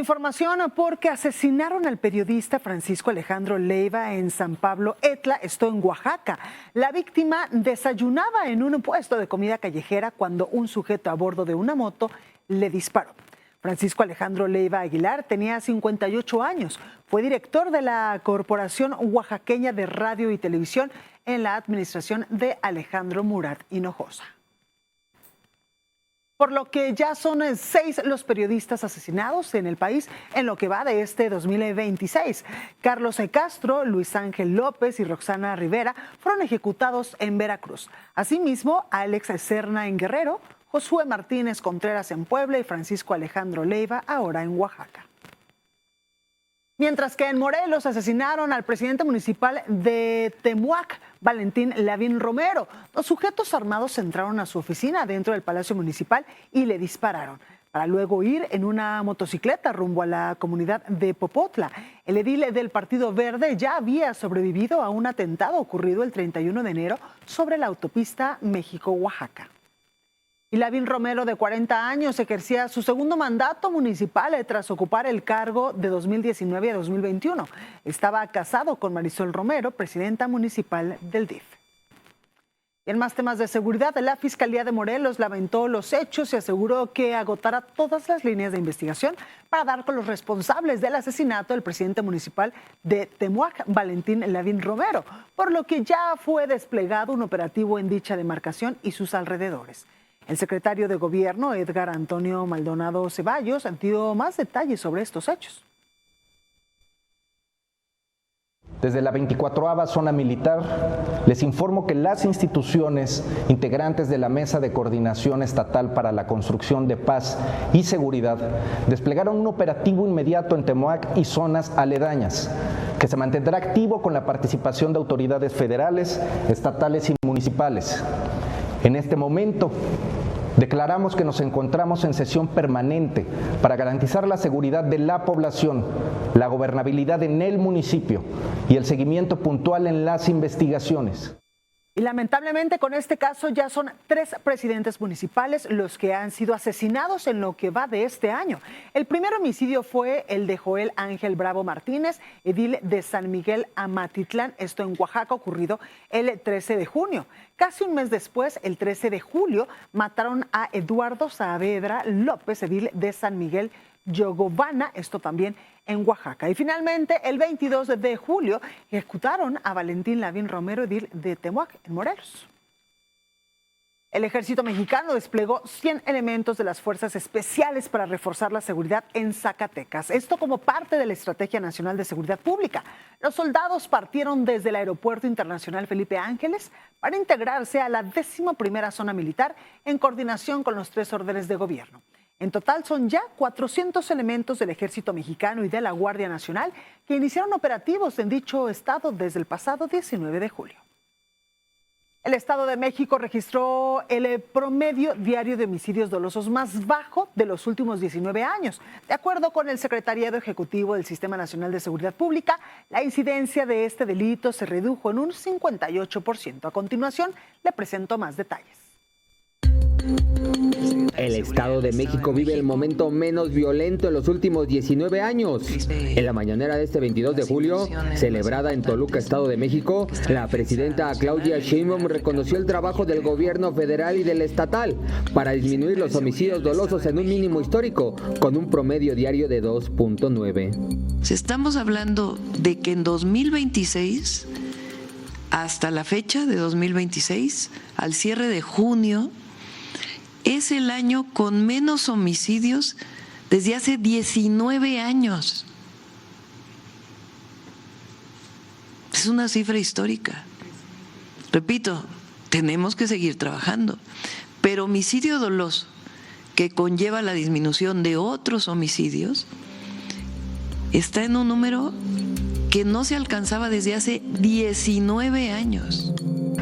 información porque asesinaron al periodista Francisco Alejandro Leiva en San Pablo Etla, esto en Oaxaca. La víctima desayunaba en un puesto de comida callejera cuando un sujeto a bordo de una moto le disparó. Francisco Alejandro Leiva Aguilar tenía 58 años. Fue director de la Corporación Oaxaqueña de Radio y Televisión en la administración de Alejandro Murat Hinojosa. Por lo que ya son 6 los periodistas asesinados en el país en lo que va de este 2026. Carlos Castro, Luis Ángel López y Roxana Rivera fueron ejecutados en Veracruz. Asimismo, Alex Serna en Guerrero, Josué Martínez Contreras en Puebla y Francisco Alejandro Leiva ahora en Oaxaca. Mientras que en Morelos asesinaron al presidente municipal de Temuac, Valentín Lavín Romero. 2 sujetos armados entraron a su oficina dentro del Palacio Municipal y le dispararon, para luego ir en una motocicleta rumbo a la comunidad de Popotla. El edil del Partido Verde ya había sobrevivido a un atentado ocurrido el 31 de enero sobre la autopista México-Oaxaca. Y Lavín Romero, de 40 años, ejercía su segundo mandato municipal tras ocupar el cargo de 2019 a 2021. Estaba casado con Marisol Romero, presidenta municipal del DIF. Y en más temas de seguridad, la Fiscalía de Morelos lamentó los hechos y aseguró que agotará todas las líneas de investigación para dar con los responsables del asesinato del presidente municipal de Temuac, Valentín Lavín Romero, por lo que ya fue desplegado un operativo en dicha demarcación y sus alrededores. El secretario de Gobierno, Edgar Antonio Maldonado Ceballos, dio más detalles sobre estos hechos. Desde la 24ª Zona Militar, les informo que las instituciones integrantes de la Mesa de Coordinación Estatal para la Construcción de Paz y Seguridad desplegaron un operativo inmediato en Temuac y zonas aledañas, que se mantendrá activo con la participación de autoridades federales, estatales y municipales. En este momento, declaramos que nos encontramos en sesión permanente para garantizar la seguridad de la población, la gobernabilidad en el municipio y el seguimiento puntual en las investigaciones. Y lamentablemente con este caso ya son 3 presidentes municipales los que han sido asesinados en lo que va de este año. El primer homicidio fue el de Joel Ángel Bravo Martínez, edil de San Miguel Amatitlán, esto en Oaxaca, ocurrido el 13 de junio. Casi un mes después, el 13 de julio, mataron a Eduardo Saavedra López, edil de San Miguel Yogobana, esto también en Oaxaca. Y finalmente, el 22 de julio, ejecutaron a Valentín Lavín Romero, edil de Temuac, en Morelos. El ejército mexicano desplegó 100 elementos de las fuerzas especiales para reforzar la seguridad en Zacatecas. Esto como parte de la Estrategia Nacional de Seguridad Pública. Los soldados partieron desde el Aeropuerto Internacional Felipe Ángeles para integrarse a la 11ª Zona Militar en coordinación con los 3 órdenes de gobierno. En total son ya 400 elementos del Ejército Mexicano y de la Guardia Nacional que iniciaron operativos en dicho estado desde el pasado 19 de julio. El Estado de México registró el promedio diario de homicidios dolosos más bajo de los últimos 19 años. De acuerdo con el Secretariado Ejecutivo del Sistema Nacional de Seguridad Pública, la incidencia de este delito se redujo en un 58%. A continuación, le presento más detalles. El Estado de México vive el momento menos violento en los últimos 19 años. En la mañanera de este 22 de julio, celebrada en Toluca, Estado de México, la presidenta Claudia Sheinbaum reconoció el trabajo del gobierno federal y del estatal para disminuir los homicidios dolosos en un mínimo histórico, con un promedio diario de 2.9. Estamos hablando de que en 2026, hasta la fecha de 2026, al cierre de junio, es el año con menos homicidios desde hace 19 años. Es una cifra histórica. Repito, tenemos que seguir trabajando, pero homicidio doloso, que conlleva la disminución de otros homicidios, está en un número que no se alcanzaba desde hace 19 años.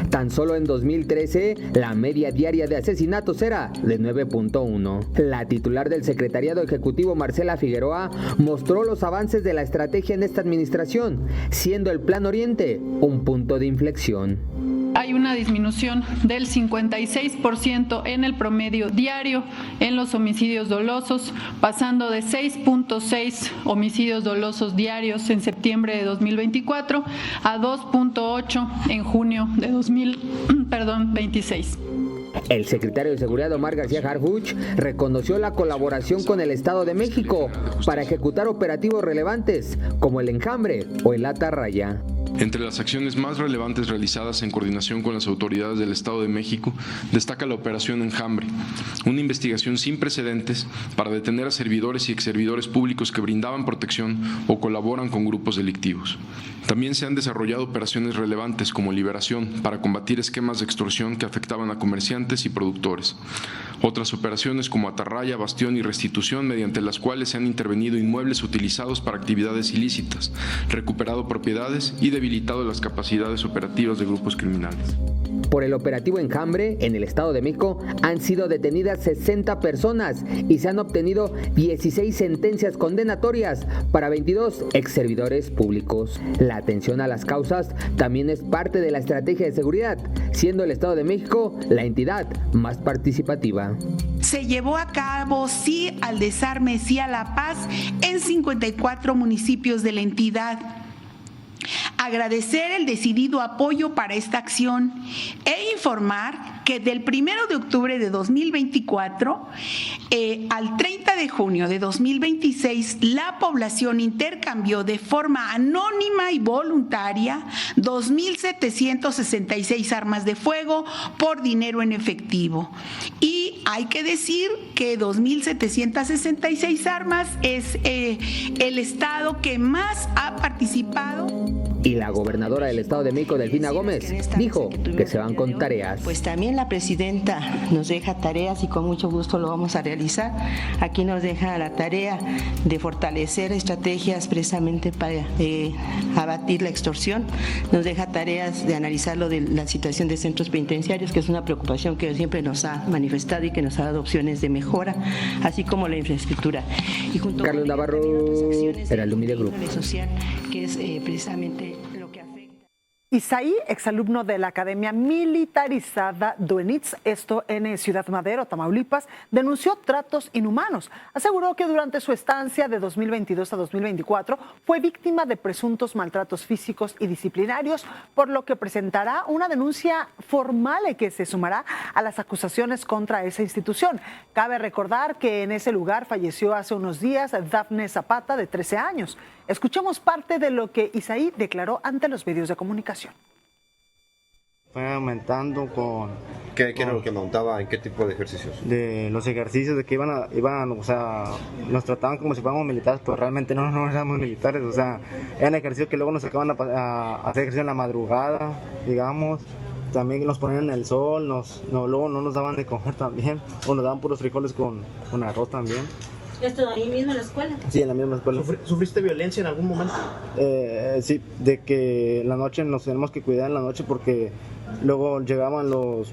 Tan solo en 2013, la media diaria de asesinatos era de 9.1. La titular del Secretariado Ejecutivo, Marcela Figueroa, mostró los avances de la estrategia en esta administración, siendo el Plan Oriente un punto de inflexión. Hay una disminución del 56% en el promedio diario en los homicidios dolosos, pasando de 6.6 homicidios dolosos diarios en septiembre de 2024 a 2.8 en junio de 2026. El secretario de Seguridad, Omar García Harfuch, reconoció la colaboración con el Estado de México para ejecutar operativos relevantes como el Enjambre o el Atarraya. Entre las acciones más relevantes realizadas en coordinación con las autoridades del Estado de México, destaca la Operación Enjambre, una investigación sin precedentes para detener a servidores y exservidores públicos que brindaban protección o colaboran con grupos delictivos. También se han desarrollado operaciones relevantes como Liberación para combatir esquemas de extorsión que afectaban a comerciantes y productores. Otras operaciones como Atarraya, Bastión y Restitución, mediante las cuales se han intervenido inmuebles utilizados para actividades ilícitas, recuperado propiedades y debilitado las capacidades operativas de grupos criminales. Por el operativo Enjambre, en el Estado de México han sido detenidas 60 personas y se han obtenido 16 sentencias condenatorias para 22 exservidores públicos. La atención a las causas también es parte de la estrategia de seguridad, siendo el Estado de México la entidad más participativa. Se llevó a cabo sí al desarme, sí a la paz en 54 municipios de la entidad. Agradecer el decidido apoyo para esta acción e informar que del 1 de octubre de 2024 al 30 de junio de 2026 la población intercambió de forma anónima y voluntaria 2.766 armas de fuego por dinero en efectivo. Y hay que decir que 2.766 armas es el estado que más ha participado. Y la gobernadora del Estado de México, Delfina Gómez, dijo que se van con tareas. Pues también la presidenta nos deja tareas y con mucho gusto lo vamos a realizar. Aquí nos deja la tarea de fortalecer estrategias precisamente para abatir la extorsión. Nos deja tareas de analizar lo de la situación de centros penitenciarios, que es una preocupación que siempre nos ha manifestado y que nos ha dado opciones de mejora, así como la infraestructura. Y junto Carlos con Navarro, Heraldo Media Group. Social, que es precisamente lo que afecta. Isaí, exalumno de la Academia Militarizada Duenitz, esto en Ciudad Madero, Tamaulipas, denunció tratos inhumanos. Aseguró que durante su estancia de 2022 a 2024 fue víctima de presuntos maltratos físicos y disciplinarios, por lo que presentará una denuncia formal que se sumará a las acusaciones contra esa institución. Cabe recordar que en ese lugar falleció hace unos días Dafne Zapata, de 13 años. Escuchemos parte de lo que Isaí declaró ante los medios de comunicación. Fue aumentando con... ¿Qué era lo que aumentaba? ¿En qué tipo de ejercicios? De los ejercicios, de que iban, o sea, nos trataban como si fuéramos militares, pero realmente no éramos militares, o sea, eran ejercicios que luego nos sacaban a hacer ejercicio en la madrugada, digamos. También nos ponían en el sol, luego no nos daban de comer también, o nos daban puros frijoles con arroz también. ¿Esto ahí mismo en la escuela? Sí, en la misma escuela. ¿Sufriste violencia en algún momento? Sí, de que en la noche nos tenemos que cuidar en la noche porque luego llegaban los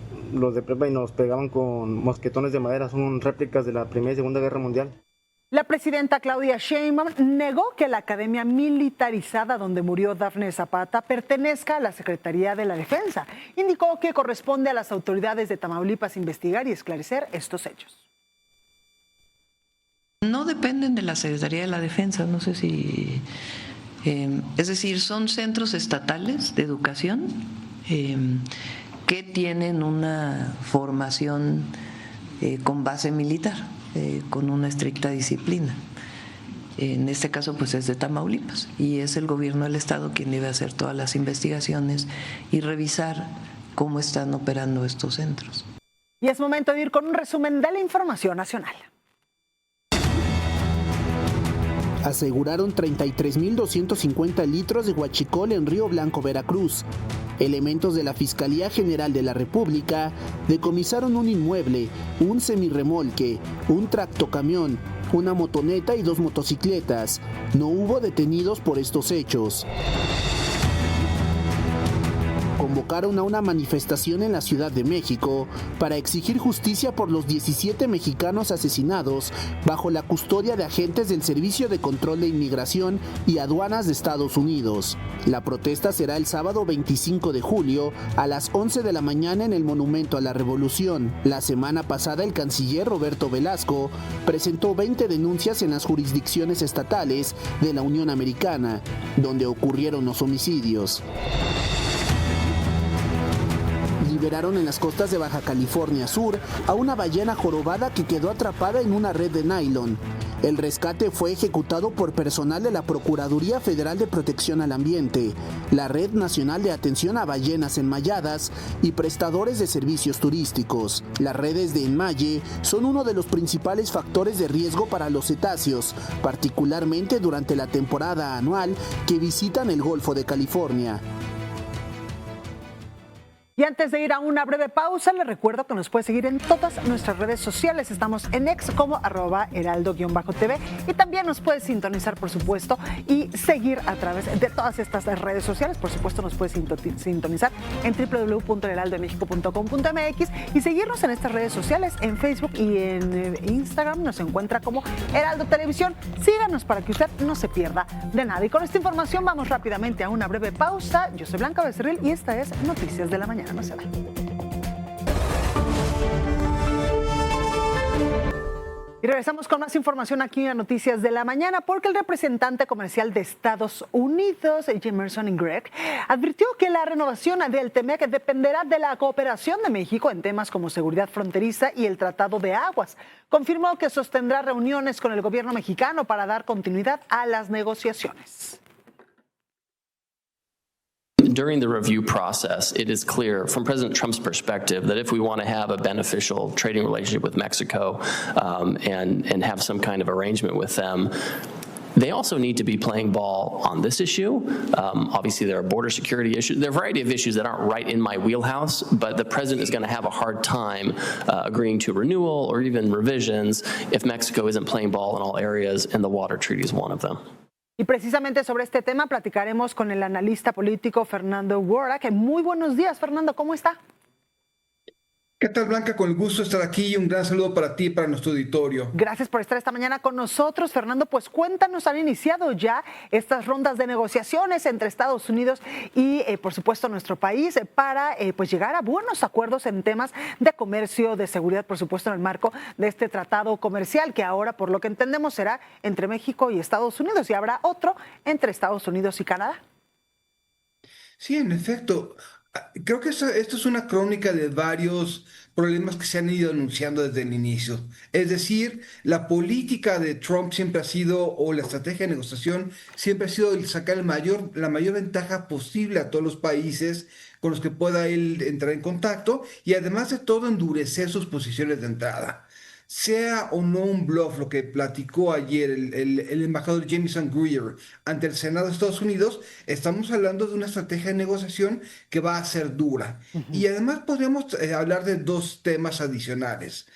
de prepa y nos pegaban con mosquetones de madera, son réplicas de la Primera y Segunda Guerra Mundial. La presidenta Claudia Sheinbaum negó que la Academia Militarizada donde murió Dafne Zapata pertenezca a la Secretaría de la Defensa. Indicó que corresponde a las autoridades de Tamaulipas investigar y esclarecer estos hechos. No dependen de la Secretaría de la Defensa, no sé si... es decir, son centros estatales de educación que tienen una formación con base militar, con una estricta disciplina. En este caso, pues es de Tamaulipas y es el gobierno del estado quien debe hacer todas las investigaciones y revisar cómo están operando estos centros. Y es momento de ir con un resumen de la información nacional. Aseguraron 33.250 litros de huachicol en Río Blanco, Veracruz. Elementos de la Fiscalía General de la República decomisaron un inmueble, un semirremolque, un tractocamión, una motoneta y 2 motocicletas. No hubo detenidos por estos hechos. convocaron a una manifestación en la Ciudad de México para exigir justicia por los 17 mexicanos asesinados bajo la custodia de agentes del Servicio de Control de Inmigración y Aduanas de Estados Unidos. La protesta será el sábado 25 de julio a las 11 de la mañana en el Monumento a la Revolución. La semana pasada el canciller Roberto Velasco presentó 20 denuncias en las jurisdicciones estatales de la Unión Americana, donde ocurrieron los homicidios. Liberaron en las costas de Baja California Sur a una ballena jorobada que quedó atrapada en una red de nylon. El rescate fue ejecutado por personal de la Procuraduría Federal de Protección al Ambiente, la Red Nacional de Atención a Ballenas Enmayadas y prestadores de servicios turísticos. Las redes de enmalle son uno de los principales factores de riesgo para los cetáceos, particularmente durante la temporada anual que visitan el Golfo de California. Y antes de ir a una breve pausa, les recuerdo que nos puede seguir en todas nuestras redes sociales. Estamos en X como @heraldo_tv y también nos puede sintonizar, por supuesto, y seguir a través de todas estas redes sociales. Por supuesto, nos puede sintonizar en www.heraldomexico.com.mx y seguirnos en estas redes sociales, en Facebook y en Instagram. Nos encuentra como Heraldo Televisión. Síganos para que usted no se pierda de nada. Y con esta información vamos rápidamente a una breve pausa. Yo soy Blanca Becerril y esta es Noticias de la Mañana. No se va. Y regresamos con más información aquí en Noticias de la Mañana, porque el representante comercial de Estados Unidos, Emerson Gregg, advirtió que la renovación del TEMEC dependerá de la cooperación de México en temas como seguridad fronteriza y el Tratado de Aguas. Confirmó que sostendrá reuniones con el gobierno mexicano para dar continuidad a las negociaciones. During the review process, it is clear from President Trump's perspective that if we want to have a beneficial trading relationship with Mexico and have some kind of arrangement with them, they also need to be playing ball on this issue. Obviously, there are border security issues. There are a variety of issues that aren't right in my wheelhouse, but the president is going to have a hard time agreeing to renewal or even revisions if Mexico isn't playing ball in all areas, and the water treaty is one of them. Y precisamente sobre este tema platicaremos con el analista político Fernando Warrack. Muy buenos días, Fernando, ¿cómo está? ¿Qué tal, Blanca? Con el gusto de estar aquí y un gran saludo para ti y para nuestro auditorio. Gracias por estar esta mañana con nosotros, Fernando. Pues cuéntanos, ¿han iniciado ya estas rondas de negociaciones entre Estados Unidos y, por supuesto, nuestro país para pues llegar a buenos acuerdos en temas de comercio, de seguridad, por supuesto, en el marco de este tratado comercial que ahora, por lo que entendemos, será entre México y Estados Unidos y habrá otro entre Estados Unidos y Canadá? Sí, en efecto. Creo que esto es una crónica de varios problemas que se han ido anunciando desde el inicio. Es decir, la política de Trump siempre ha sido, o la estrategia de negociación, siempre ha sido el sacar la mayor ventaja posible a todos los países con los que pueda él entrar en contacto y además de todo endurecer sus posiciones de entrada. Sea o no un bluff lo que platicó ayer el embajador Jamieson Greer ante el Senado de Estados Unidos, estamos hablando de una estrategia de negociación que va a ser dura. Y además podríamos hablar de dos temas adicionales.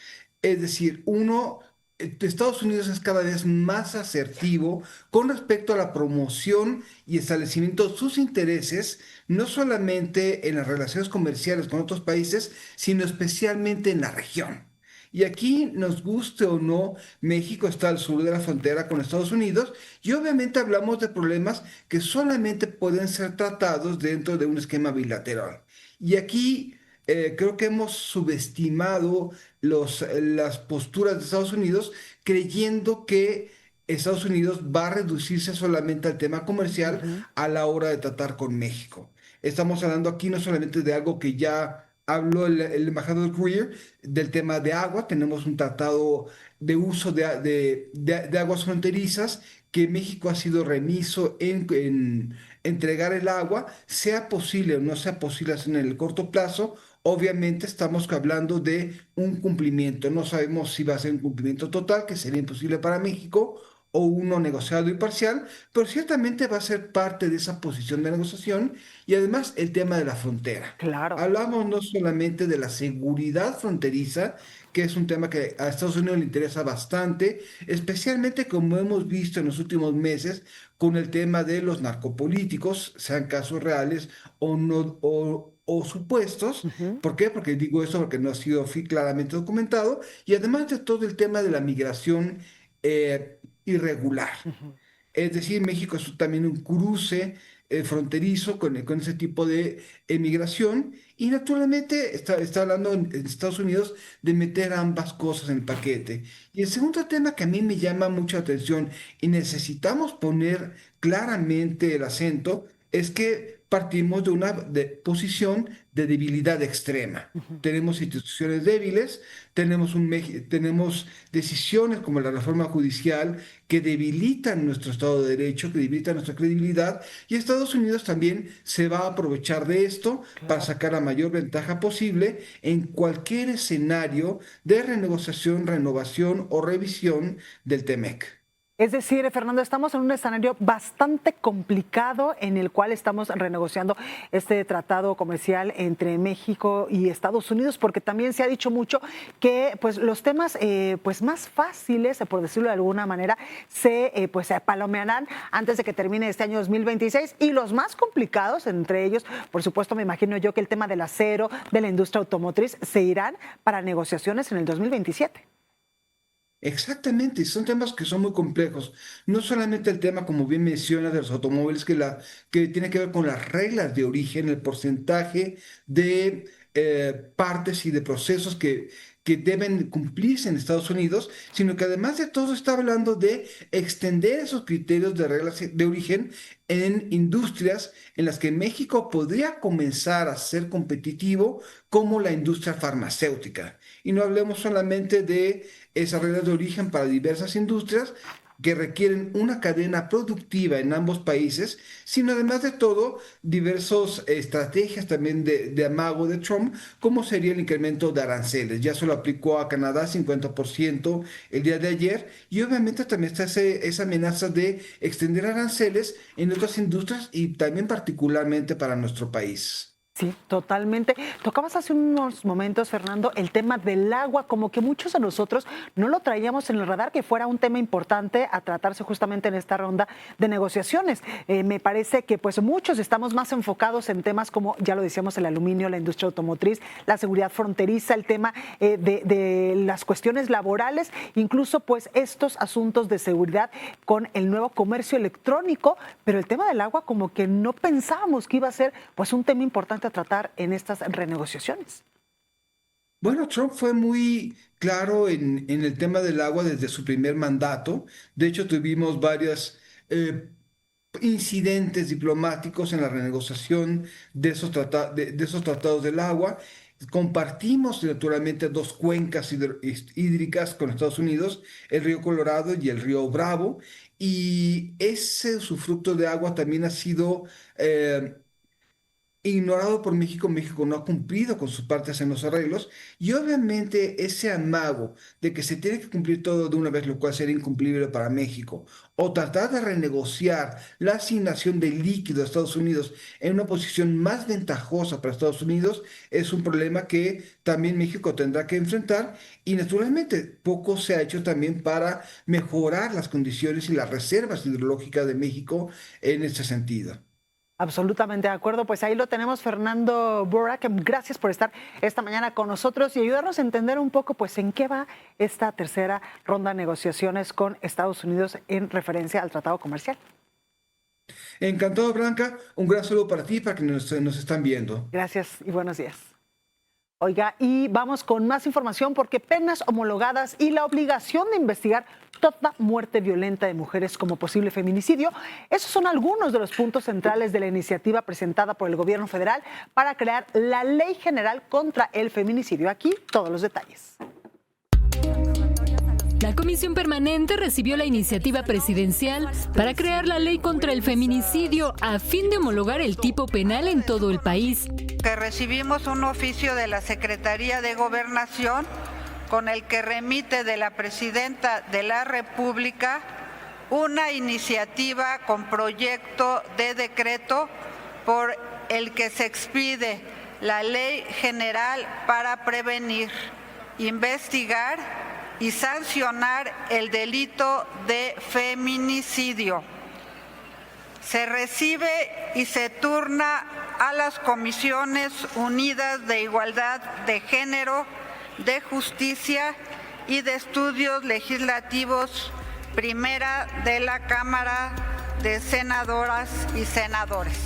Es decir, uno, Estados Unidos es cada vez más asertivo con respecto a la promoción y establecimiento de sus intereses, no solamente en las relaciones comerciales con otros países, sino especialmente en la región. Y aquí, nos guste o no, México está al sur de la frontera con Estados Unidos y obviamente hablamos de problemas que solamente pueden ser tratados dentro de un esquema bilateral. Y aquí creo que hemos subestimado las posturas de Estados Unidos creyendo que Estados Unidos va a reducirse solamente al tema comercial a la hora de tratar con México. Estamos hablando aquí no solamente de algo que ya habló el embajador Greer del tema de agua. Tenemos un tratado de uso de aguas fronterizas que México ha sido remiso en entregar el agua, sea posible o no sea posible hacer en el corto plazo. Obviamente estamos hablando de un cumplimiento. No sabemos si va a ser un cumplimiento total, que sería imposible para México, o uno negociado y parcial, pero ciertamente va a ser parte de esa posición de negociación. Y además el tema de la frontera. Claro. Hablamos no solamente de la seguridad fronteriza, que es un tema que a Estados Unidos le interesa bastante, especialmente como hemos visto en los últimos meses con el tema de los narcopolíticos, sean casos reales o no, o o supuestos. ¿Por qué? Porque digo eso porque no ha sido claramente documentado, y además de todo el tema de la migración irregular. Es decir, México es también un cruce fronterizo con ese tipo de migración, y naturalmente está hablando en Estados Unidos de meter ambas cosas en el paquete. Y el segundo tema que a mí me llama mucho la atención y necesitamos poner claramente el acento es que partimos de una posición de debilidad extrema. Tenemos instituciones débiles, tenemos decisiones como la reforma judicial que debilitan nuestro Estado de Derecho, que debilitan nuestra credibilidad, y Estados Unidos también se va a aprovechar de esto para sacar la mayor ventaja posible en cualquier escenario de renegociación, renovación o revisión del TEMEC. Es decir, Fernando, estamos en un escenario bastante complicado en el cual estamos renegociando este tratado comercial entre México y Estados Unidos, porque también se ha dicho mucho que pues, los temas pues, más fáciles, por decirlo de alguna manera, se palomearán antes de que termine este año 2026, y los más complicados, entre ellos, por supuesto, me imagino yo que el tema del acero, de la industria automotriz, se irán para negociaciones en el 2027. Exactamente, son temas que son muy complejos. No solamente el tema, como bien menciona, de los automóviles, que tiene que ver con las reglas de origen, el porcentaje de partes y de procesos que deben cumplirse en Estados Unidos, sino que además de todo está hablando de extender esos criterios de reglas de origen en industrias en las que México podría comenzar a ser competitivo, como la industria farmacéutica. Y no hablemos solamente de esas reglas de origen para diversas industrias que requieren una cadena productiva en ambos países, sino además de todo diversas estrategias también de amago de Trump, como sería el incremento de aranceles. Ya se lo aplicó a Canadá 50% el día de ayer, y obviamente también está esa amenaza de extender aranceles en otras industrias y también particularmente para nuestro país. Sí, totalmente. Tocabas hace unos momentos, Fernando, el tema del agua, como que muchos de nosotros no lo traíamos en el radar, que fuera un tema importante a tratarse justamente en esta ronda de negociaciones. Me parece que pues muchos estamos más enfocados en temas como, ya lo decíamos, el aluminio, la industria automotriz, la seguridad fronteriza, el tema de las cuestiones laborales, incluso pues estos asuntos de seguridad con el nuevo comercio electrónico, pero el tema del agua como que no pensábamos que iba a ser pues un tema importante a tratar en estas renegociaciones. Bueno, Trump fue muy claro en el tema del agua desde su primer mandato. De hecho, tuvimos varios incidentes diplomáticos en la renegociación de esos tratados del agua. Compartimos naturalmente dos cuencas hídricas con Estados Unidos, el río Colorado y el río Bravo, y ese usufructo de agua también ha sido ignorado por México. México no ha cumplido con sus partes en los arreglos, y obviamente ese amago de que se tiene que cumplir todo de una vez, lo cual sería incumplible para México, o tratar de renegociar la asignación de líquido a Estados Unidos en una posición más ventajosa para Estados Unidos, es un problema que también México tendrá que enfrentar, y naturalmente poco se ha hecho también para mejorar las condiciones y las reservas hidrológicas de México en este sentido. Absolutamente de acuerdo, pues ahí lo tenemos, Fernando Borra, que gracias por estar esta mañana con nosotros y ayudarnos a entender un poco pues en qué va esta tercera ronda de negociaciones con Estados Unidos en referencia al tratado comercial. Encantado, Blanca, un gran saludo para ti y para quienes nos están viendo. Gracias y buenos días. Oiga, y vamos con más información porque penas homologadas y la obligación de investigar toda muerte violenta de mujeres como posible feminicidio. Esos son algunos de los puntos centrales de la iniciativa presentada por el gobierno federal para crear la Ley General contra el Feminicidio. Aquí todos los detalles. La Comisión Permanente recibió la iniciativa presidencial para crear la ley contra el feminicidio a fin de homologar el tipo penal en todo el país. Que recibimos un oficio de la Secretaría de Gobernación con el que remite de la Presidenta de la República una iniciativa con proyecto de decreto por el que se expide la Ley General para prevenir, investigar y sancionar el delito de feminicidio. Se recibe y se turna a las Comisiones Unidas de Igualdad de Género, de Justicia y de Estudios Legislativos, primera de la Cámara de Senadoras y Senadores.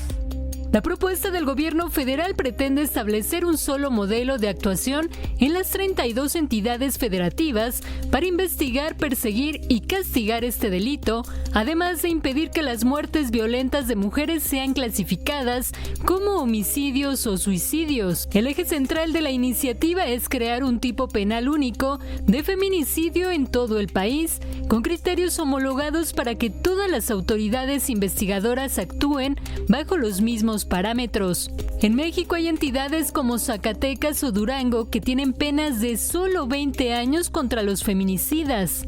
La propuesta del gobierno federal pretende establecer un solo modelo de actuación en las 32 entidades federativas para investigar, perseguir y castigar este delito, además de impedir que las muertes violentas de mujeres sean clasificadas como homicidios o suicidios. El eje central de la iniciativa es crear un tipo penal único de feminicidio en todo el país, con criterios homologados para que todas las autoridades investigadoras actúen bajo los mismos parámetros. En México hay entidades como Zacatecas o Durango que tienen penas de solo 20 años contra los feminicidas.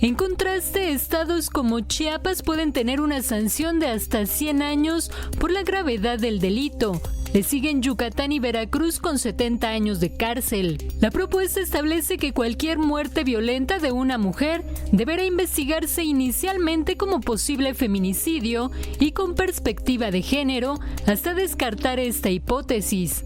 En contraste, estados como Chiapas pueden tener una sanción de hasta 100 años por la gravedad del delito. Le siguen Yucatán y Veracruz con 70 años de cárcel. La propuesta establece que cualquier muerte violenta de una mujer deberá investigarse inicialmente como posible feminicidio y con perspectiva de género hasta descartar esta hipótesis.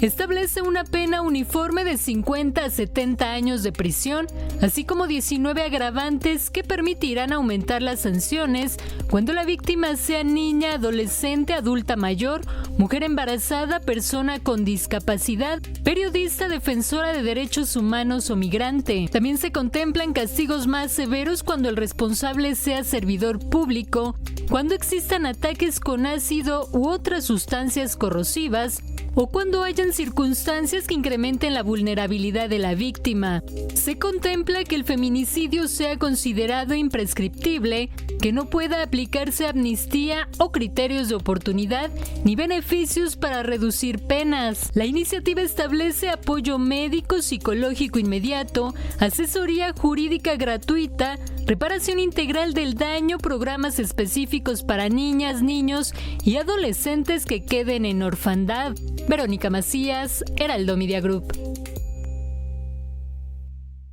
Establece una pena uniforme de 50 a 70 años de prisión, así como 19 agravantes que permitirán aumentar las sanciones cuando la víctima sea niña, adolescente, adulta mayor, mujer embarazada, persona con discapacidad, periodista, defensora de derechos humanos o migrante. También se contemplan castigos más severos cuando el responsable sea servidor público, cuando existan ataques con ácido u otras sustancias corrosivas, o cuando hayan circunstancias que incrementen la vulnerabilidad de la víctima. Se contempla que el feminicidio sea considerado imprescriptible, que no pueda aplicarse amnistía o criterios de oportunidad ni beneficios para reducir penas. La iniciativa establece apoyo médico, psicológico inmediato, asesoría jurídica gratuita, reparación integral del daño, programas específicos para niñas, niños y adolescentes que queden en orfandad. Verónica Macías, Heraldo Media Group.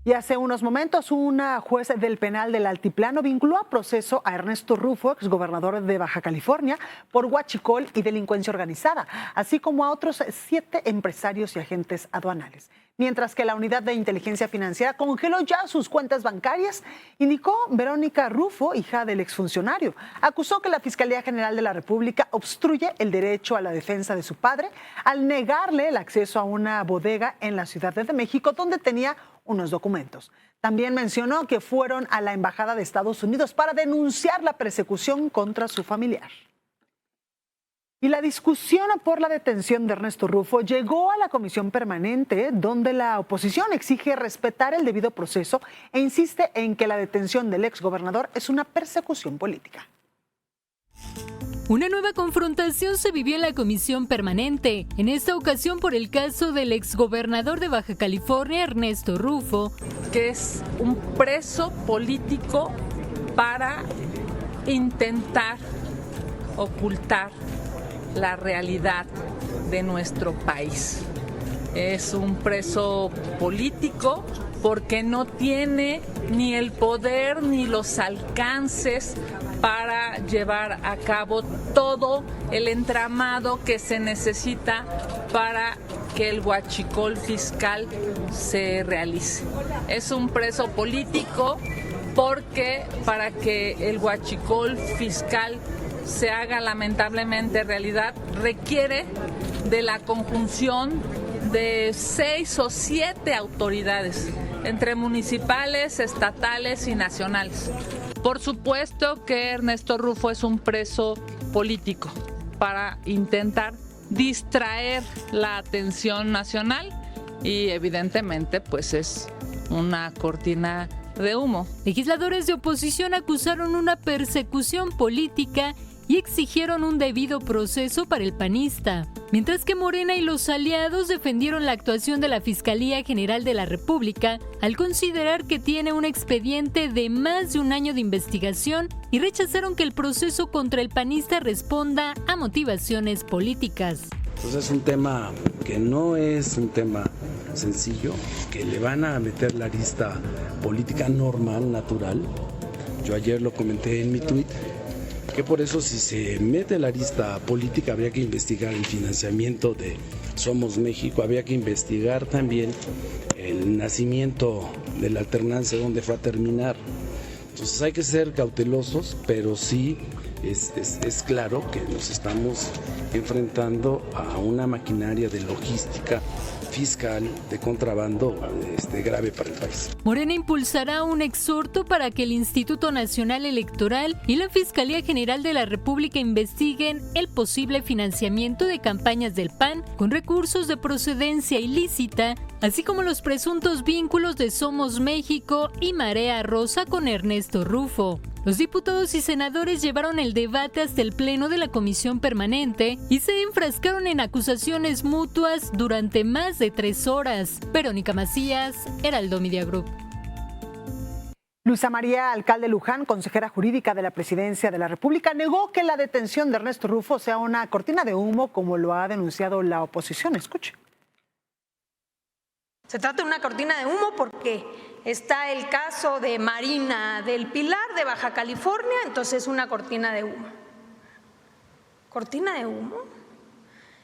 Y hace unos momentos, una juez del penal del Altiplano vinculó a proceso a Ernesto Rufo, exgobernador de Baja California, por huachicol y delincuencia organizada, así como a otros 7 empresarios y agentes aduanales. Mientras que la Unidad de Inteligencia Financiera congeló ya sus cuentas bancarias, indicó Verónica Rufo, hija del exfuncionario. Acusó que la Fiscalía General de la República obstruye el derecho a la defensa de su padre al negarle el acceso a una bodega en la Ciudad de México donde tenía unos documentos. También mencionó que fueron a la Embajada de Estados Unidos para denunciar la persecución contra su familiar. Y la discusión por la detención de Ernesto Rufo llegó a la comisión permanente, donde la oposición exige respetar el debido proceso e insiste en que la detención del exgobernador es una persecución política. Una nueva confrontación se vivió en la comisión permanente, en esta ocasión por el caso del exgobernador de Baja California, Ernesto Rufo, que es un preso político para intentar ocultar la realidad de nuestro país. Es un preso político porque no tiene ni el poder ni los alcances para llevar a cabo todo el entramado que se necesita para que el huachicol fiscal se realice. Es un preso político porque para que el huachicol fiscal se haga lamentablemente realidad, requiere de la conjunción de 6 o 7 autoridades, entre municipales, estatales y nacionales. Por supuesto que Ernesto Rufo es un preso político para intentar distraer la atención nacional y evidentemente pues es una cortina de humo. Legisladores de oposición acusaron una persecución política y exigieron un debido proceso para el panista, mientras que Morena y los aliados defendieron la actuación de la Fiscalía General de la República al considerar que tiene un expediente de más de un año de investigación y rechazaron que el proceso contra el panista responda a motivaciones políticas. Entonces es un tema que no es un tema sencillo, que le van a meter la arista política normal, natural. Yo ayer lo comenté en mi tuit. que por eso si se mete la arista política habría que investigar el financiamiento de Somos México, habría que investigar también el nacimiento de la alternancia, dónde fue a terminar. Entonces hay que ser cautelosos, pero sí es claro que nos estamos enfrentando a una maquinaria de logística fiscal de contrabando grave para el país. Morena impulsará un exhorto para que el Instituto Nacional Electoral y la Fiscalía General de la República investiguen el posible financiamiento de campañas del PAN con recursos de procedencia ilícita, así como los presuntos vínculos de Somos México y Marea Rosa con Ernesto Rufo. Los diputados y senadores llevaron el debate hasta el pleno de la Comisión Permanente y se enfrascaron en acusaciones mutuas durante más de 3 horas. Verónica Macías, Heraldo Media Group. Luisa María Alcalde Luján, consejera jurídica de la Presidencia de la República, negó que la detención de Ernesto Rufo sea una cortina de humo, como lo ha denunciado la oposición. Escuche. Se trata de una cortina de humo porque está el caso de Marina del Pilar de Baja California, entonces es una cortina de humo. ¿Cortina de humo?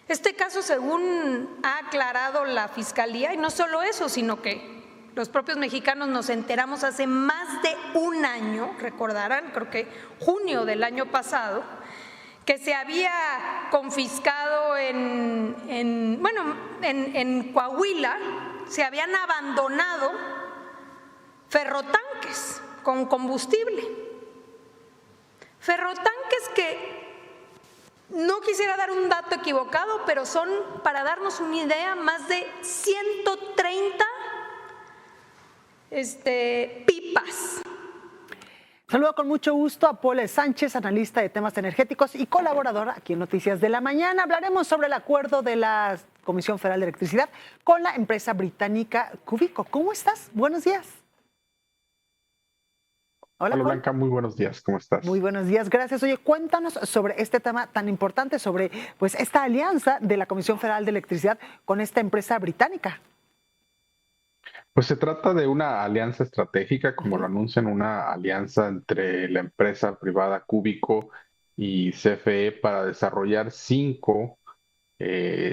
Este caso, según ha aclarado la Fiscalía, y no solo eso, sino que los propios mexicanos nos enteramos hace más de un año, recordarán, creo que junio del año pasado, que se había confiscado en Coahuila, se habían abandonado ferrotanques con combustible. Ferrotanques que no quisiera dar un dato equivocado, pero son, para darnos una idea, más de 130 pipas. Saludo con mucho gusto a Paul Sánchez, analista de temas energéticos y colaborador aquí en Noticias de la Mañana. Hablaremos sobre el acuerdo de la Comisión Federal de Electricidad con la empresa británica Cubico. ¿Cómo estás? Buenos días. Hola Blanca, muy buenos días, ¿cómo estás? Muy buenos días, gracias. Oye, cuéntanos sobre este tema tan importante, sobre pues esta alianza de la Comisión Federal de Electricidad con esta empresa británica. Pues se trata de una alianza estratégica, como lo anuncian, una alianza entre la empresa privada Cubico y CFE para desarrollar 5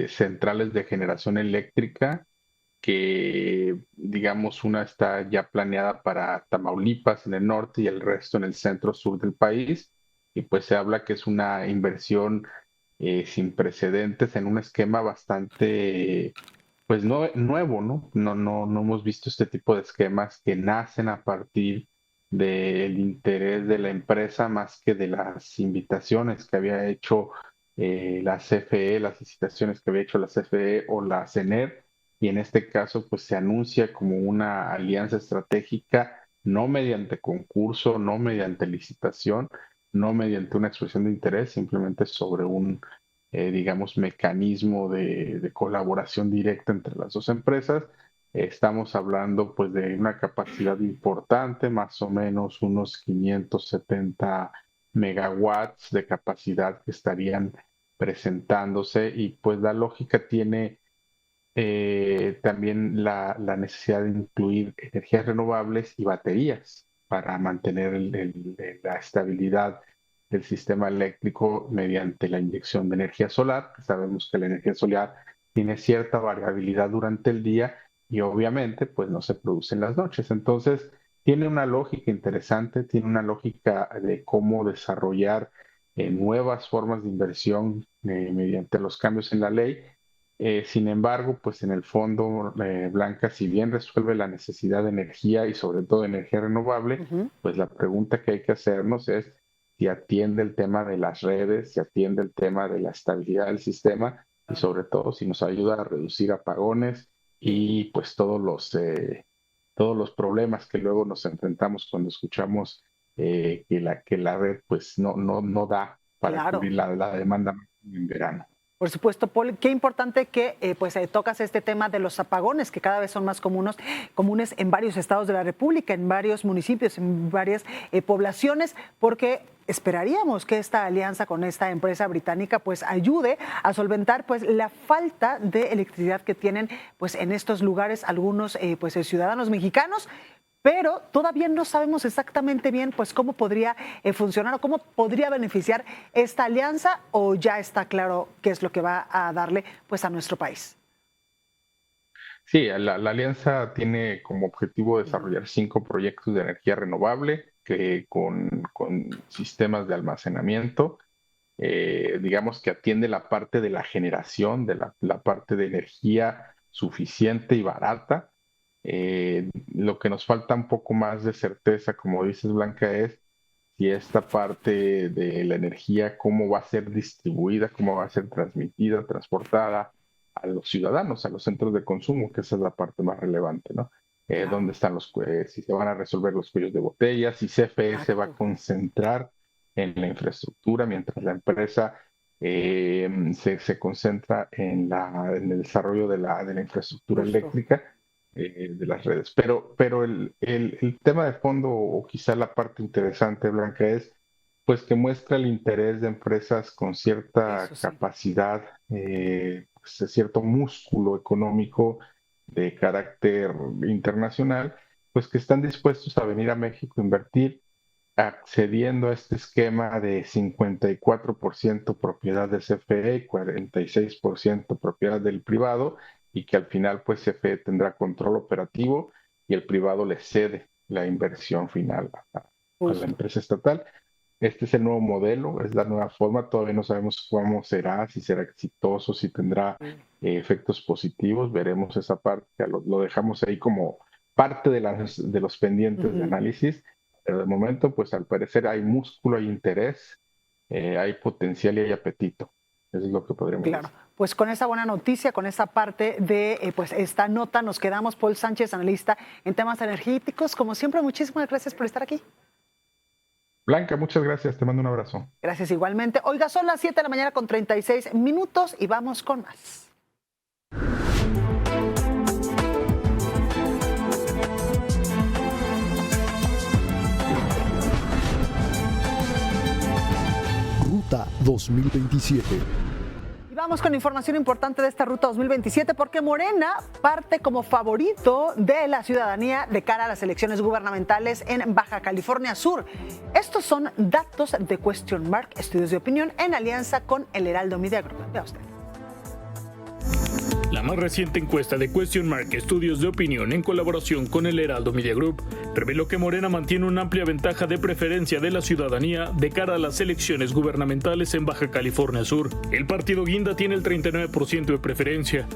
centrales de generación eléctrica que, digamos, una está ya planeada para Tamaulipas en el norte y el resto en el centro-sur del país. Y pues se habla que es una inversión sin precedentes en un esquema bastante, pues nuevo, ¿no? No hemos visto este tipo de esquemas que nacen a partir del interés de la empresa más que de las invitaciones que había hecho la CFE, las licitaciones que había hecho la CFE o la CENER. Y en este caso, pues se anuncia como una alianza estratégica, no mediante concurso, no mediante licitación, no mediante una expresión de interés, simplemente sobre un, digamos, mecanismo de colaboración directa entre las dos empresas. Estamos hablando, pues, de una capacidad importante, más o menos unos 570 megawatts de capacidad que estarían presentándose, y pues la lógica tiene también la necesidad de incluir energías renovables y baterías para mantener la estabilidad del sistema eléctrico mediante la inyección de energía solar. Sabemos que la energía solar tiene cierta variabilidad durante el día y obviamente pues no se produce en las noches. Entonces tiene una lógica interesante, tiene una lógica de cómo desarrollar nuevas formas de inversión mediante los cambios en la ley. Sin embargo, pues en el fondo, Blanca, si bien resuelve la necesidad de energía y sobre todo de energía renovable, pues la pregunta que hay que hacernos es si atiende el tema de las redes, si atiende el tema de la estabilidad del sistema y sobre todo si nos ayuda a reducir apagones y pues todos los problemas que luego nos enfrentamos cuando escuchamos que la red pues no da para cubrir la demanda en verano. Por supuesto, Paul, qué importante que tocas este tema de los apagones, que cada vez son más comunes en varios estados de la República, en varios municipios, en varias poblaciones, porque esperaríamos que esta alianza con esta empresa británica pues ayude a solventar pues la falta de electricidad que tienen pues en estos lugares algunos ciudadanos mexicanos. pero todavía no sabemos exactamente bien pues cómo podría funcionar o cómo podría beneficiar esta alianza, o ya está claro qué es lo que va a darle pues a nuestro país. Sí, la alianza tiene como objetivo desarrollar 5 proyectos de energía renovable que con sistemas de almacenamiento, digamos que atiende la parte de la generación, de la parte de energía suficiente y barata. Lo que nos falta un poco más de certeza, como dices, Blanca, es si esta parte de la energía, cómo va a ser distribuida, cómo va a ser transmitida, transportada a los ciudadanos, a los centros de consumo, que esa es la parte más relevante, ¿no? ¿Dónde están si se van a resolver los cuellos de botella, si CFE se va a concentrar en la infraestructura, mientras la empresa se concentra en el desarrollo de la infraestructura eléctrica, de las redes. Pero el tema de fondo, o quizá la parte interesante, Blanca, es pues que muestra el interés de empresas con cierta capacidad, cierto músculo económico de carácter internacional, pues que están dispuestos a venir a México a invertir, accediendo a este esquema de 54% propiedad de CFE, 46% propiedad del privado, y que al final pues CFE tendrá control operativo y el privado le cede la inversión final a la empresa estatal. Este es el nuevo modelo, es la nueva forma, todavía no sabemos cómo será, si será exitoso, si tendrá efectos positivos, veremos esa parte, lo dejamos ahí como parte de los pendientes de análisis, pero de momento pues al parecer hay músculo, hay interés, hay potencial y hay apetito, eso es lo que podríamos decir. Pues con esa buena noticia, con esa parte de pues esta nota nos quedamos. Paul Sánchez, analista en temas energéticos, como siempre, muchísimas gracias por estar aquí. Blanca, muchas gracias, te mando un abrazo. Gracias igualmente. Oiga, son las 7 de la mañana con 36 minutos y vamos con más. Ruta 2027. Vamos con información importante de esta Ruta 2027 porque Morena parte como favorito de la ciudadanía de cara a las elecciones gubernamentales en Baja California Sur. Estos son datos de Question Mark, estudios de opinión en alianza con el Heraldo Media Group. Vea usted. La más reciente encuesta de Question Mark Estudios de Opinión en colaboración con el Heraldo Media Group reveló que Morena mantiene una amplia ventaja de preferencia de la ciudadanía de cara a las elecciones gubernamentales en Baja California Sur. El partido Guinda tiene el 39% de preferencia.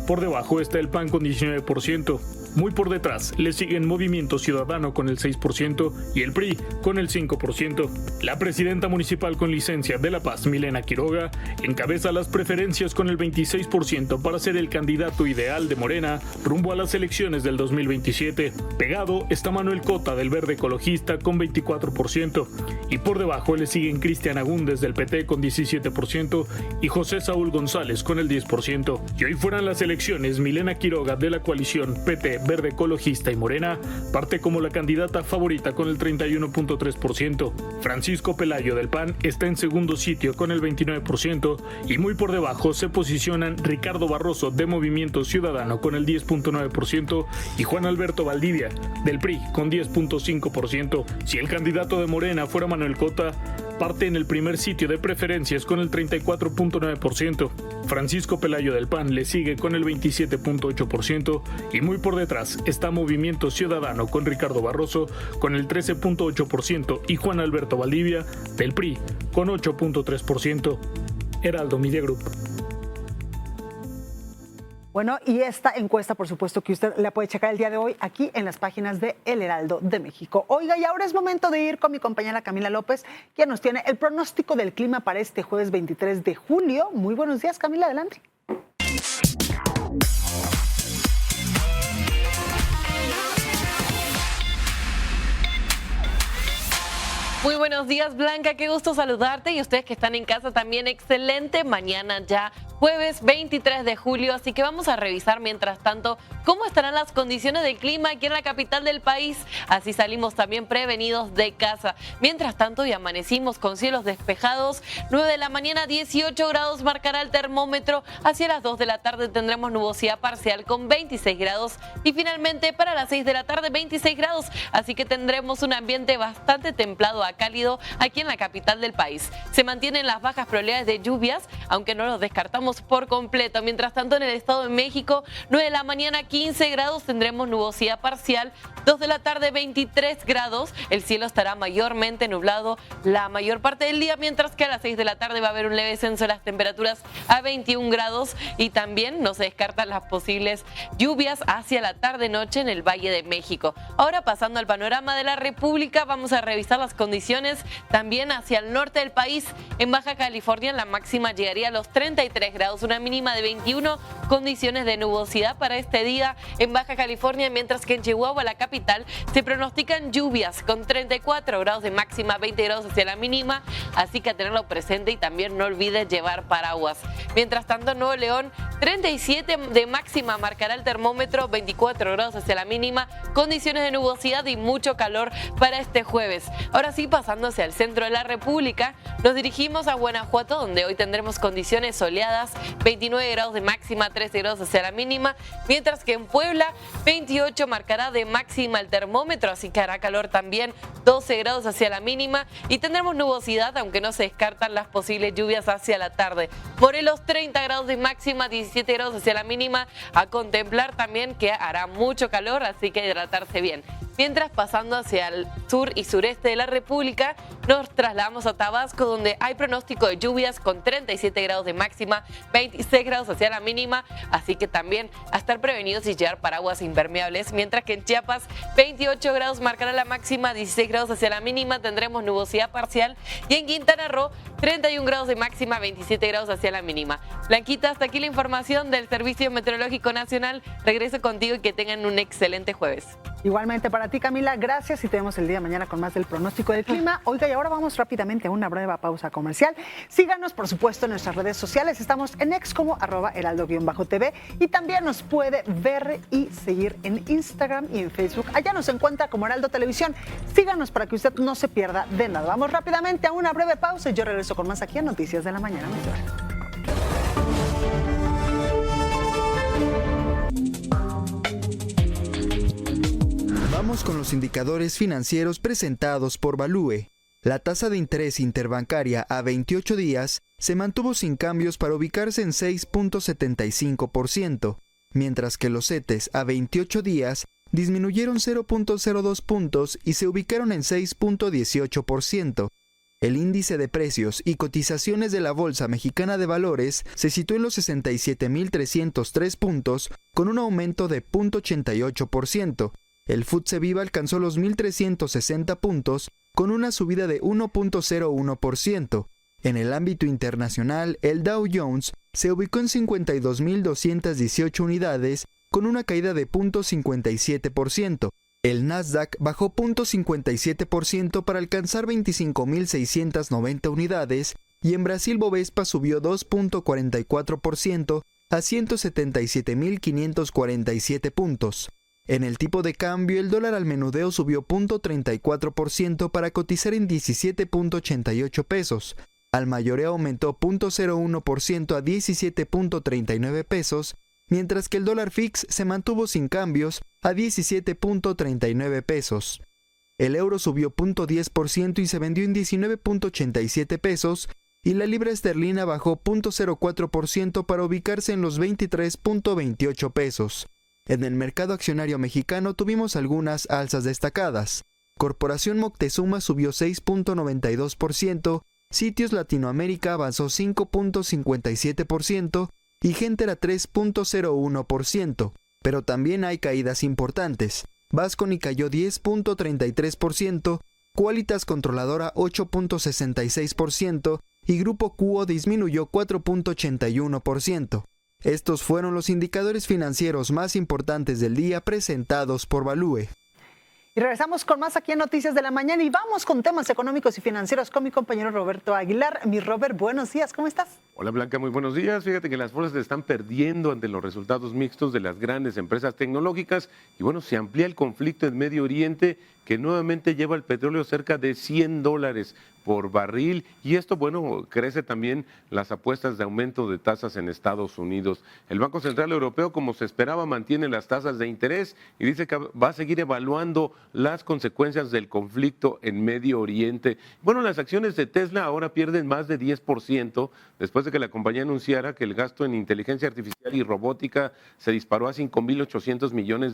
Por debajo está el PAN con 19%. Muy por detrás le siguen Movimiento Ciudadano con el 6% y el PRI con el 5%. La presidenta municipal con licencia de La Paz, Milena Quiroga, encabeza las preferencias con el 26% para ser el candidato ideal de Morena rumbo a las elecciones del 2027. Pegado está Manuel Cota del Verde Ecologista con 24% y por debajo le siguen Cristian Agúndez del PT con 17% y José Saúl González con el 10%. Si hoy fueran las elecciones, Milena Quiroga de la coalición PT, Verde Ecologista y Morena parte como la candidata favorita con el 31.3%. Francisco Pelayo del PAN está en segundo sitio con el 29% y muy por debajo se posicionan Ricardo Barroso de Movimiento Ciudadano con el 10.9% y Juan Alberto Valdivia del PRI con 10.5%. Si el candidato de Morena fuera Manuel Cota, parte en el primer sitio de preferencias con el 34.9%. Francisco Pelayo del PAN le sigue con el 27.8% y muy por detrás está Movimiento Ciudadano con Ricardo Barroso con el 13.8% y Juan Alberto Valdivia del PRI con 8.3%. Heraldo Media Group. Bueno, y esta encuesta, por supuesto, que usted la puede checar el día de hoy aquí en las páginas de El Heraldo de México. Oiga, y ahora es momento de ir con mi compañera Camila López, quien nos tiene el pronóstico del clima para este jueves 23 de julio. Muy buenos días, Camila, adelante. Muy buenos días, Blanca, qué gusto saludarte, y ustedes que están en casa también, excelente mañana ya, jueves 23 de julio, así que vamos a revisar mientras tanto cómo estarán las condiciones del clima aquí en la capital del país, así salimos también prevenidos de casa. Mientras tanto, ya amanecimos con cielos despejados, 9 de la mañana 18 grados marcará el termómetro, hacia las 2 de la tarde tendremos nubosidad parcial con 26 grados y finalmente para las 6 de la tarde 26 grados, así que tendremos un ambiente bastante templado a cálido aquí en la capital del país. Se mantienen las bajas probabilidades de lluvias, aunque no los descartamos por completo. Mientras tanto, en el Estado de México, 9 de la mañana 15 grados, tendremos nubosidad parcial, 2 de la tarde 23 grados, el cielo estará mayormente nublado la mayor parte del día, mientras que a las 6 de la tarde va a haber un leve descenso de las temperaturas a 21 grados y también no se descartan las posibles lluvias hacia la tarde-noche en el Valle de México. Ahora, pasando al panorama de la República, vamos a revisar las condiciones también hacia el norte del país. En Baja California la máxima llegaría a los 33 grados, una mínima de 21, condiciones de nubosidad para este día en Baja California, mientras que en Chihuahua, la capital, se pronostican lluvias con 34 grados de máxima, 20 grados hacia la mínima, así que a tenerlo presente y también no olvides llevar paraguas. Mientras tanto, en Nuevo León, 37 de máxima marcará el termómetro, 24 grados hacia la mínima, condiciones de nubosidad y mucho calor para este jueves. Ahora sí, pasando hacia el centro de la República, nos dirigimos a Guanajuato, donde hoy tendremos condiciones soleadas, 29 grados de máxima, 13 grados hacia la mínima, mientras que en Puebla 28 marcará de máxima el termómetro, así que hará calor también, 12 grados hacia la mínima y tendremos nubosidad, aunque no se descartan las posibles lluvias hacia la tarde. Morelos 30 grados de máxima, 17 grados hacia la mínima, a contemplar también que hará mucho calor, así que hidratarse bien. Mientras, pasando hacia el sur y sureste de la República, nos trasladamos a Tabasco, donde hay pronóstico de lluvias con 37 grados de máxima, 26 grados hacia la mínima, así que también a estar prevenidos y llevar paraguas impermeables, mientras que en Chiapas 28 grados marcará la máxima, 16 grados hacia la mínima, tendremos nubosidad parcial, y en Quintana Roo 31 grados de máxima, 27 grados hacia la mínima. Blanquita, hasta aquí la información del Servicio Meteorológico Nacional. Regreso contigo y que tengan un excelente jueves. Igualmente para ti, Camila, gracias, y te vemos el día de mañana con más del pronóstico del clima. Oiga, y ahora vamos rápidamente a una breve pausa comercial. Síganos, por supuesto, en nuestras redes sociales. Estamos en X como @heraldo_tv, y también nos puede ver y seguir en Instagram y en Facebook. Allá nos encuentra como Heraldo Televisión. Síganos para que usted no se pierda de nada. Vamos rápidamente a una breve pausa y yo regreso con más aquí en Noticias de la Mañana. Vamos con los indicadores financieros presentados por Value. La tasa de interés interbancaria a 28 días se mantuvo sin cambios para ubicarse en 6.75%, mientras que los CETES a 28 días disminuyeron 0.02 puntos y se ubicaron en 6.18%. El índice de precios y cotizaciones de la Bolsa Mexicana de Valores se situó en los 67.303 puntos, con un aumento de 0.88%. El FTSE Viva alcanzó los 1.360 puntos, con una subida de 1.01%. En el ámbito internacional, el Dow Jones se ubicó en 52.218 unidades, con una caída de 0.57%. El Nasdaq bajó 0.57% para alcanzar 25.690 unidades, y en Brasil Bovespa subió 2.44% a 177.547 puntos. En el tipo de cambio, el dólar al menudeo subió 0.34% para cotizar en 17.88 pesos. Al mayoreo aumentó 0.01% a 17.39 pesos, mientras que el dólar fix se mantuvo sin cambios a 17.39 pesos. El euro subió 0.10% y se vendió en 19.87 pesos, y la libra esterlina bajó 0.04% para ubicarse en los 23.28 pesos. En el mercado accionario mexicano tuvimos algunas alzas destacadas. Corporación Moctezuma subió 6.92%, Sitios Latinoamérica avanzó 5.57% y Gentera 3.01%, pero también hay caídas importantes. Vasconi cayó 10.33%, Qualitas Controladora 8.66% y Grupo Cuo disminuyó 4.81%. Estos fueron los indicadores financieros más importantes del día presentados por Value. Y regresamos con más aquí en Noticias de la Mañana y vamos con temas económicos y financieros con mi compañero Roberto Aguilar. Mi Robert, buenos días, ¿cómo estás? Hola Blanca, muy buenos días. Fíjate que las fuerzas están perdiendo ante los resultados mixtos de las grandes empresas tecnológicas y bueno, se amplía el conflicto en Medio Oriente que nuevamente lleva el petróleo cerca de $100 por barril y esto, bueno, crece también las apuestas de aumento de tasas en Estados Unidos. El Banco Central Europeo, como se esperaba, mantiene las tasas de interés y dice que va a seguir evaluando las consecuencias del conflicto en Medio Oriente. Bueno, las acciones de Tesla ahora pierden más de 10% después de que la compañía anunciara que el gasto en inteligencia artificial y robótica se disparó a $5.800 millones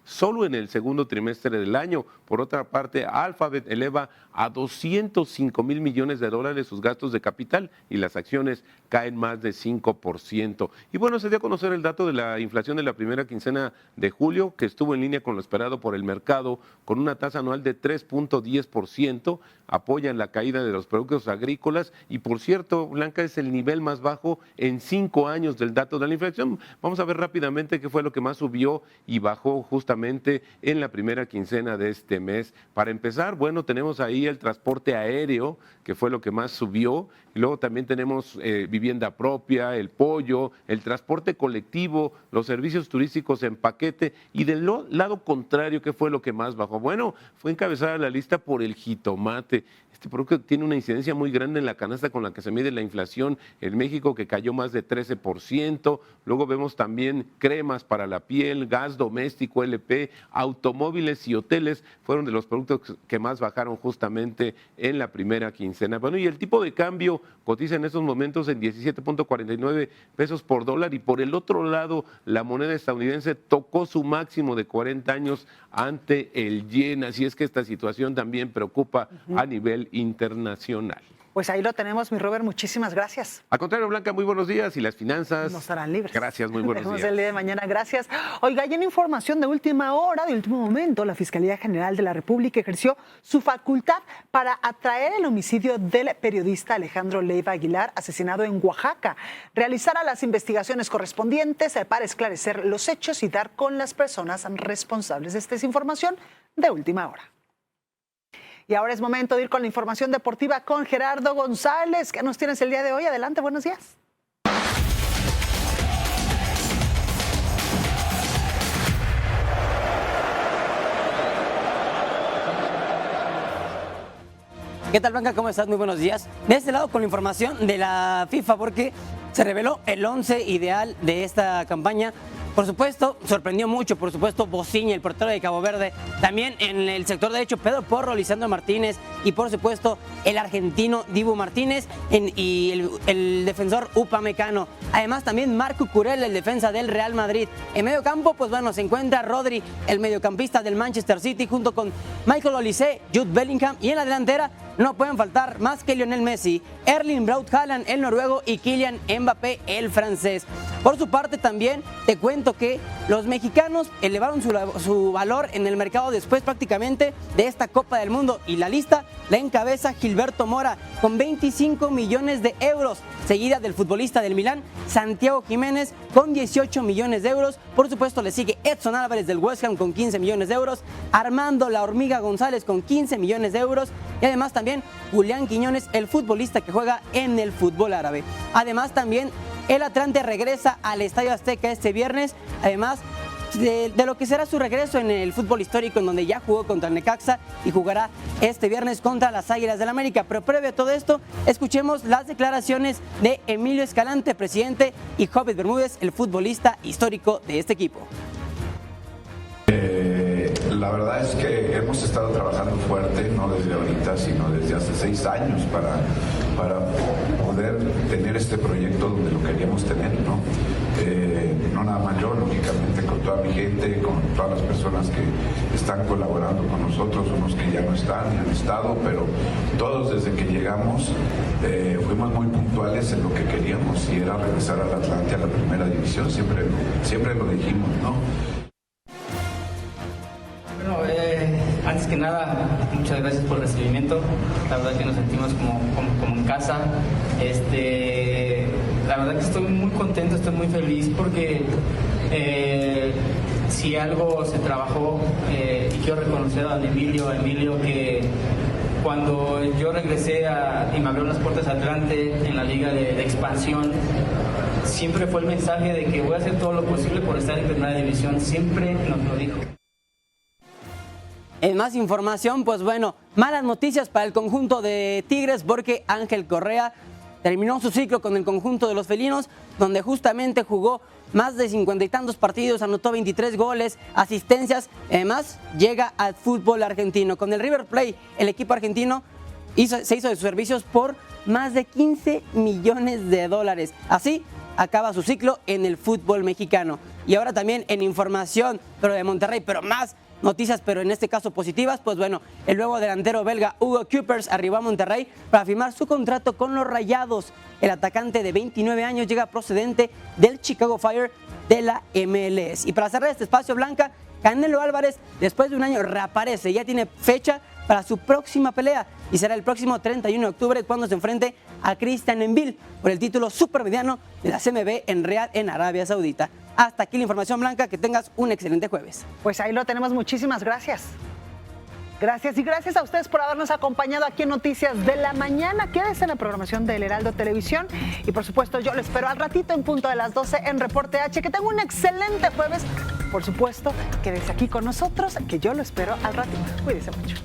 solo en el segundo trimestre del año. Por otra parte, Alphabet eleva a $205.000 millones sus gastos de capital y las acciones caen más de 5%. Y bueno, se dio a conocer el dato de la inflación de la primera quincena de julio, que estuvo en línea con lo esperado por el mercado, con una tasa anual de 3.10%, apoyan la caída de los productos agrícolas y, por cierto, Blanca, es el nivel más bajo en 5 años del dato de la inflación. Vamos a ver rápidamente qué fue lo que más subió y bajó justamente en la primera quincena de este mes. Para empezar, bueno, tenemos ahí el transporte aéreo, que fue lo que más subió, y luego también tenemos vivienda propia, el pollo, el transporte colectivo, los servicios turísticos en paquete, y del lado contrario, ¿qué fue lo que más bajó? Bueno, fue encabezada la lista por el jitomate. Este producto tiene una incidencia muy grande en la canasta con la que se mide la inflación en México, que cayó más de 13%. Luego vemos también cremas para la piel, gas doméstico, LP, automóviles y hoteles fueron de los productos que más bajaron justamente en la primera quincena. Bueno, y el tipo de cambio cotiza en estos momentos en 17.49 pesos por dólar y por el otro lado la moneda estadounidense tocó su máximo de 40 años ante el yen. Así es que esta situación también preocupa a nivel internacional. Pues ahí lo tenemos, mi Robert, muchísimas gracias. Al contrario, Blanca, muy buenos días y las finanzas no estarán libres. Gracias, muy buenos días. El día de mañana, gracias. Oiga, y en información de última hora, de último momento, la Fiscalía General de la República ejerció su facultad para atraer el homicidio del periodista Alejandro Leiva Aguilar, asesinado en Oaxaca. Realizará las investigaciones correspondientes para esclarecer los hechos y dar con las personas responsables. Esta es información de última hora. Y ahora es momento de ir con la información deportiva con Gerardo González. ¿Qué nos tienes el día de hoy? Adelante, buenos días. ¿Qué tal, Blanca? ¿Cómo estás? Muy buenos días. De este lado con la información de la FIFA, porque se reveló el 11 ideal de esta campaña. Por supuesto, sorprendió mucho, por supuesto, Bociña, el portero de Cabo Verde. También en el sector derecho, Pedro Porro, Lisandro Martínez y, por supuesto, el argentino Dibu Martínez y el defensor Upamecano. Además, también Marco Curel, el defensa del Real Madrid. En medio campo, pues bueno, se encuentra Rodri, el mediocampista del Manchester City, junto con Michael Olise, Jude Bellingham. Y en la delantera no pueden faltar más que Lionel Messi, Erling Braut Haaland, el noruego, y Kylian Mbappé, el francés. Por su parte, también te cuento que los mexicanos elevaron su valor en el mercado después prácticamente de esta Copa del Mundo, y la lista la encabeza Gilberto Mora con 25 millones de euros, seguida del futbolista del Milán, Santiago Jiménez, con 18 millones de euros. Por supuesto, le sigue Edson Álvarez del West Ham con 15 millones de euros, Armando La Hormiga González con 15 millones de euros y además también Julián Quiñones, el futbolista que juega en el fútbol árabe. Además, también el Atlante regresa al Estadio Azteca este viernes, además de lo que será su regreso en el fútbol histórico, en donde ya jugó contra el Necaxa y jugará este viernes contra las Águilas del América. Pero previo a todo esto, escuchemos las declaraciones de Emilio Escalante, presidente, y Jovet Bermúdez, el futbolista histórico de este equipo. La verdad es que hemos estado trabajando fuerte, no desde ahorita, sino desde hace 6 años para poder tener este proyecto donde lo queríamos tener, ¿no? No nada más yo, lógicamente con toda mi gente, con todas las personas que están colaborando con nosotros, unos que ya no están y han estado, pero todos desde que llegamos fuimos muy puntuales en lo que queríamos, y era regresar al Atlante, a la primera división, siempre lo dijimos, ¿no? Bueno, antes que nada, muchas gracias por el recibimiento. La verdad que nos sentimos como en casa. La verdad que estoy muy contento, estoy muy feliz porque si algo se trabajó, y quiero reconocer a don Emilio, que cuando yo regresé y me abrió las puertas Atlante en la liga de expansión, siempre fue el mensaje de que voy a hacer todo lo posible por estar en primera división, siempre nos lo dijo. En más información, pues bueno, malas noticias para el conjunto de Tigres porque Ángel Correa terminó su ciclo con el conjunto de los felinos, donde justamente jugó más de 50 y tantos partidos, anotó 23 goles, asistencias, además llega al fútbol argentino. Con el River Plate, el equipo argentino se hizo de sus servicios por más de 15 millones de dólares. Así acaba su ciclo en el fútbol mexicano. Y ahora también en información, pero de Monterrey, pero más noticias, pero en este caso positivas, pues bueno, el nuevo delantero belga Hugo Cupers arribó a Monterrey para firmar su contrato con los Rayados. El atacante de 29 años llega procedente del Chicago Fire de la MLS. Y para cerrar este espacio, Blanca, Canelo Álvarez, después de un año, reaparece, ya tiene fecha para su próxima pelea y será el próximo 31 de octubre cuando se enfrente a Christian Embil por el título supermediano de la CMB en Riad, en Arabia Saudita. Hasta aquí la información, Blanca, que tengas un excelente jueves. Pues ahí lo tenemos, muchísimas gracias. Gracias y gracias a ustedes por habernos acompañado aquí en Noticias de la Mañana. Quédense en la programación del Heraldo Televisión y por supuesto yo lo espero al ratito en punto de las 12 en Reporte H. Que tenga un excelente jueves. Por supuesto, quédese aquí con nosotros, que yo lo espero al ratito. Cuídense mucho.